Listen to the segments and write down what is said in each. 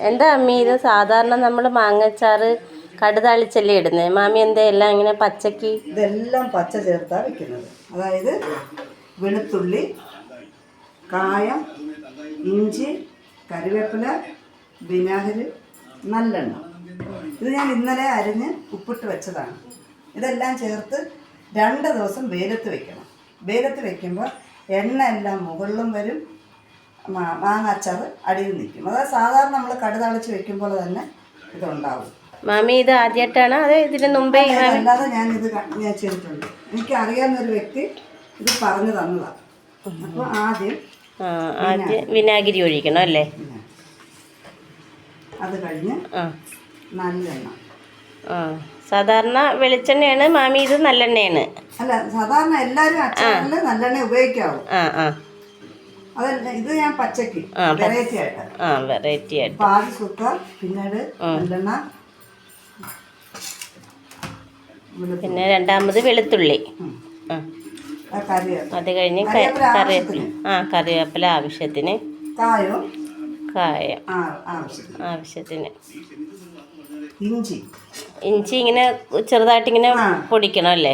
എന്താ അമ്മി ഇത് സാധാരണ നമ്മൾ മാങ്ങച്ചാറ് കടുതാളിച്ചല്ലേ ഇടുന്നത്? മാമി എന്താ എല്ലാം ഇങ്ങനെ പച്ചക്ക്? ഇതെല്ലാം പച്ച ചേർത്താണ് വെക്കുന്നത്. അതായത് വെളുത്തുള്ളി, കായം, ഇഞ്ചി, കറിവേപ്പില, വിനാഗിരി, നല്ലെണ്ണ. ഇത് ഞാൻ ഇന്നലെ അരിഞ്ഞ് ഉപ്പിട്ട് വെച്ചതാണ്. ഇതെല്ലാം ചേർത്ത് 2 ദിവസം വെയിലത്ത് വെക്കണം. വെയിലത്ത് വെക്കുമ്പോൾ എണ്ണ എല്ലാം മുകളിലും വരും, മാങ്ങ അച്ചാർ അടിയിൽ നിൽക്കും. അതായത് സാധാരണ നമ്മൾ കടുതാളിച്ച് വെക്കുമ്പോൾ തന്നെ ഇതുണ്ടാവും. മാമി ഇത് ആദ്യമായിട്ടാണ് അത് ഇതിന് മുമ്പേ? അല്ലാതെ ഞാൻ ചെയ്തിട്ടുണ്ട്. എനിക്ക് അറിയാവുന്നൊരു വ്യക്തി ഇത് പറഞ്ഞു തന്നതാണ്. അപ്പോൾ ആദ്യം വിനാഗിരി ഒഴിക്കണം അല്ലേ? അത് കഴിഞ്ഞ് നല്ലെണ്ണ. സാധാരണ വെളിച്ചെണ്ണയാണ് മാമി, ഇത് നല്ലെണ്ണയാണ്? അല്ല, സാധാരണ എല്ലാവരും അച്ചാറിൽ നല്ലെണ്ണ ഉപയോഗിക്കാവും. അതല്ല, ഇത് ഞാൻ പച്ചക്ക് വെറൈറ്റി ആയിട്ട് പാതി സുക്ക, പിന്നീട് നല്ലെണ്ണ, പിന്നെ രണ്ടാമത് വെളുത്തുള്ളി, അത് കഴിഞ്ഞ് കറിവേപ്പില ആവശ്യത്തിന്, കായം ആവശ്യത്തിന്, ഇഞ്ചി ഇങ്ങനെ ചെറുതായിട്ട് ഇങ്ങനെ പൊടിക്കണം അല്ലേ?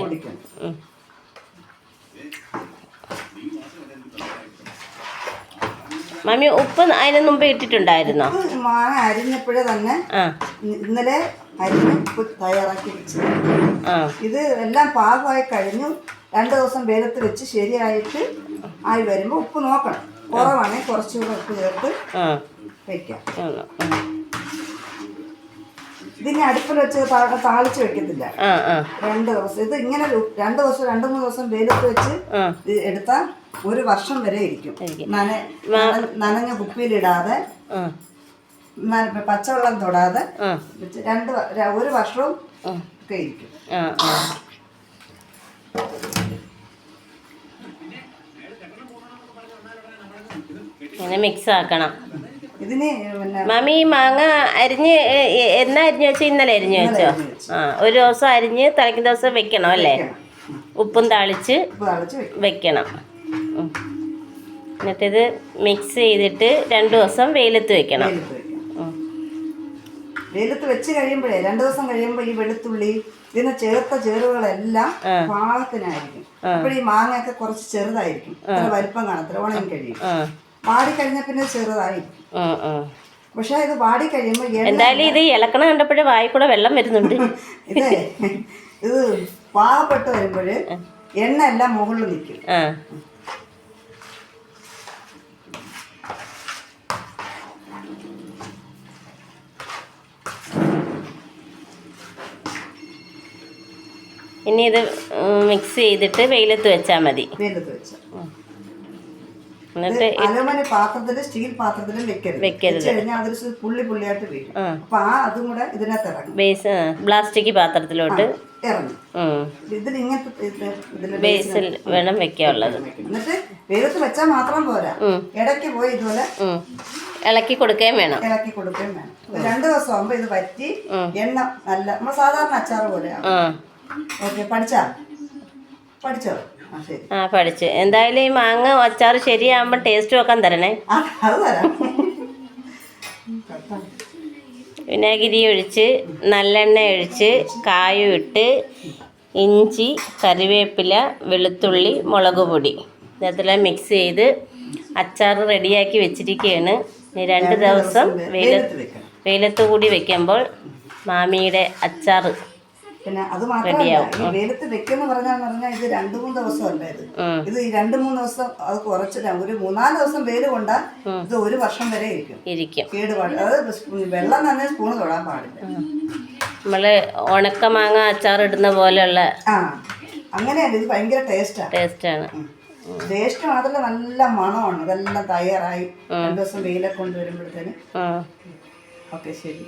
മാമി ഉപ്പ് അതിന് മുമ്പ് ഇട്ടിട്ടുണ്ടായിരുന്നോ? മാങ്ങ അരിഞ്ഞപ്പോഴേ തന്നെ ഇന്നലെ അരിഞ്ഞ് ഉപ്പ് തയ്യാറാക്കി വെച്ചു. ഇത് എല്ലാം പാകമായി കഴിഞ്ഞു. 2 ദിവസം വെയിലത്ത് വെച്ച് ശരിയായിട്ട് ആയി വരുമ്പോൾ ഉപ്പ് നോക്കണം. കുറവാണെങ്കിൽ കുറച്ചുകൂടെ ഉപ്പ് ചേർത്ത് വെക്കാം. ഇതിനെ അടുപ്പിൽ വെച്ച് താളിച്ച് വെക്കത്തില്ല. 2 ദിവസം ഇത് ഇങ്ങനെ 2 ദിവസം 2-3 ദിവസം വെയിലത്ത് വെച്ച് എടുത്താൽ 1 വർഷം വരെ ഇരിക്കും. നനഞ്ഞ കുപ്പിയിലിടാതെ പച്ചവെള്ളം തൊടാതെ 1 വർഷവും ഒക്കെ ഇരിക്കും. ഇങ്ങനെ മിക്സ് ആക്കണം. ഇതിന് മാമി മാങ്ങ അരിഞ്ഞ് എന്നാ അരിഞ്ഞു വെച്ചോ? ഇന്നലെ അരിഞ്ഞു വെച്ചോ? 1 ദിവസം അരിഞ്ഞ് തലേക്കുന്ന ദിവസം വെക്കണം അല്ലേ? ഉപ്പും താളിച്ച് വെക്കണം. എന്നിട്ടിത് മിക്സ് ചെയ്തിട്ട് 2 ദിവസം വെയിലത്ത് വെക്കണം. വെയിലത്ത് വെച്ച് കഴിയുമ്പോഴേ 2 ദിവസം കഴിയുമ്പോൾ ഈ വെളുത്തുള്ളി ഇതിന് ചേർത്ത ചേരുവകളെല്ലാം പാകത്തിനായിരിക്കും. അപ്പോൾ ഈ മാങ്ങയൊക്കെ കുറച്ച് ചെറുതായിരിക്കും, അത്ര വലിപ്പം കാണത്തില്ല, ഉണങ്ങി കഴിയും. വാടി കഴിഞ്ഞാൽ പിന്നെ ചെറുതായിരിക്കും. പക്ഷെ ഇത് വാടി കഴിയുമ്പോൾ എന്തായാലും ഇത് ഇളക്കണം കണ്ടപ്പോഴേ വായി കൂടെ വെള്ളം വരുന്നുണ്ട്. ഇത് പാകപ്പെട്ട് വരുമ്പോൾ എണ്ണ എല്ലാം മുകളിൽ നിൽക്കും. ഇനി ഇത് മിക്സ് ചെയ്തിട്ട് വെയിലത്ത് വെച്ചാൽ മതി. വെയിലത്ത് വെച്ചാൽ എന്നിട്ട് അലുമിനിയം പാത്രത്തിൽ സ്റ്റീൽ പാത്രത്തിലും വെക്കരുത്. അതൊരു പുള്ളിയായിട്ട് വീഴും. അപ്പൊ അതും കൂടെ ഇതിനകത്ത് ഇറങ്ങും. ബേസ് പ്ലാസ്റ്റിക് പാത്രത്തിലോട്ട് ഇറങ്ങും. ഇതിൽ ഇങ്ങനത്തെ ബേസിൽ വേണം വെക്കാനുള്ളത്. എന്നിട്ട് വെയിലത്ത് വെച്ചാൽ മാത്രം പോരാ, ഇടയ്ക്ക് പോയി ഇതുപോലെ ഇളക്കി കൊടുക്കുകയും വേണം. 2 ദിവസം ആകുമ്പോ ഇത് വറ്റി എണ്ണ നല്ല നമ്മൾ സാധാരണ അച്ചാറ് പോലെയാണ്. ഓക്കെ, പഠിച്ചോ? പഠിച്ചു. എന്തായാലും ഈ മാങ്ങ അച്ചാറ് ശരിയാകുമ്പോൾ ടേസ്റ്റ് വെക്കാൻ തരണേ. അത് തരാം. വിനാഗിരി ഒഴിച്ച് നല്ലെണ്ണ ഒഴിച്ച് കായം ഇട്ട് ഇഞ്ചി, കറിവേപ്പില, വെളുത്തുള്ളി, മുളക് പൊടി ഇതെല്ലാം മിക്സ് ചെയ്ത് അച്ചാർ റെഡിയാക്കി വെച്ചിരിക്കുകയാണ്. 2 ദിവസം വെയിലത്ത് കൂടി വെക്കുമ്പോൾ മാമിയുടെ അച്ചാർ പിന്നെ അത് മാത്രമല്ല, ഈ വെയിലത്ത് വെക്കെന്ന് പറഞ്ഞാൽ ഇത് 2-3 ദിവസമല്ല. ഇത് 2-3 ദിവസം അത് കുറച്ചില്ല, ഒരു 3-4 ദിവസം വെയിൽ കൊണ്ടാൽ ഇത് 1 വർഷം വരെ ഇരിക്കും. കേടുപാടില്ല. അതായത് വെള്ളം തന്നെ സ്പൂണ് തൊടാൻ പാടില്ല. നമ്മള് ഉണക്ക മാങ്ങ അച്ചാർ ഇടുന്ന പോലെയുള്ള അങ്ങനെയല്ല, ഇത് ഭയങ്കര ടേസ്റ്റാണ്. ടേസ്റ്റ് മാത്രമല്ല നല്ല മണമാണ്. ഇതെല്ലാം തയ്യാറായി 2 ദിവസം വെയിലൊക്കെ കൊണ്ടുവരുമ്പോഴത്തേന്. ഓക്കെ, ശരി.